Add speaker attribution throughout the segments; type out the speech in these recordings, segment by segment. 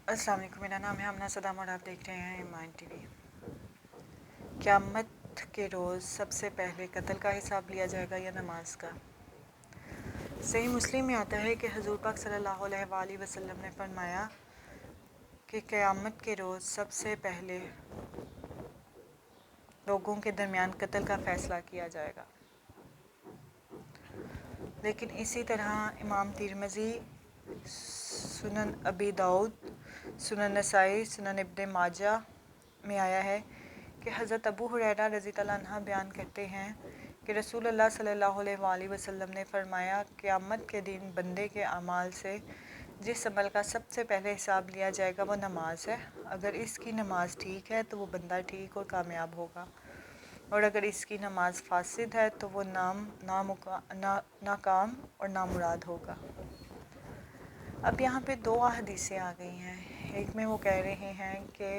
Speaker 1: अस्सलाम वालेकुम, मेरा नाम है अमना सदाम और आप देख रहे हैं इमान टीवी। क़यामत के रोज़ सबसे पहले कत्ल का हिसाब लिया जाएगा या नमाज का। सही मुस्लिम में आता है कि हुज़ूर पाक सल्लल्लाहु अलैहि वसल्लम ने फरमाया कि क़यामत के रोज़ सबसे पहले लोगों के दरमियान कत्ल का फ़ैसला किया जाएगा। लेकिन इसी तरह इमाम तिरमिज़ी, सुनन अबी दाऊद, सुनन नसाई, सुनन इब्न माजा में आया है कि हज़रत अबू हुरैरा रज़ियल्लाहु अन्हु बयान करते हैं कि रसूलुल्लाह सल्लल्लाहु अलैहि वसल्लम ने फरमाया, क़यामत के दिन बंदे के अमाल से जिस अमल का सबसे पहले हिसाब लिया जाएगा वो नमाज है। अगर इसकी नमाज ठीक है तो वो बंदा ठीक और कामयाब होगा, और अगर इसकी नमाज फासिद है तो वो नाकाम और नामुराद होगा। अब यहाँ पे दो हदीसें आ गई हैं। एक में वो कह रहे हैं कि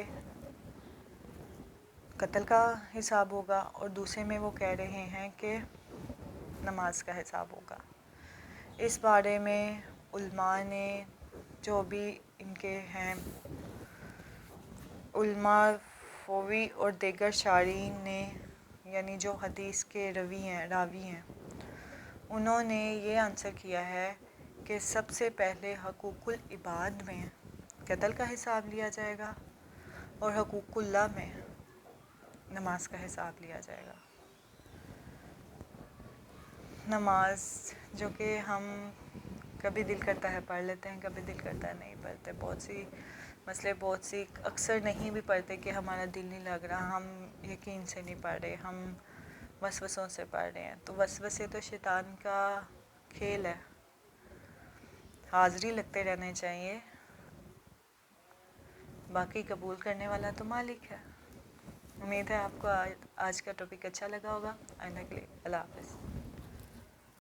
Speaker 1: कत्ल का हिसाब होगा और दूसरे में वो कह रहे हैं कि नमाज का हिसाब होगा। इस बारे में उल्मा ने जो भी इनके हैं उल्मा फ़ोवी और दीगर शारीन ने, यानी जो हदीस के रावी हैं, उन्होंने ये आंसर किया है कि सबसे पहले हकूकुल इबाद में कत्ल का हिसाब लिया जाएगा और हकूकुल्लाह में नमाज का हिसाब लिया जाएगा। नमाज जो कि हम कभी दिल करता है पढ़ लेते हैं, कभी दिल करता है नहीं पढ़ते। बहुत सी अक्सर नहीं भी पढ़ते कि हमारा दिल नहीं लग रहा, हम यकीन से नहीं पढ़ रहे, हम वसवसों से पढ़ रहे हैं। तो वसवसे तो शैतान का खेल है, हाज़री लगते रहने चाहिए। बाकी कबूल करने वाला तो मालिक है। उम्मीद है आपको आज का टॉपिक अच्छा लगा होगा। आइंदा के लिए अल्लाह हाफ़िज़।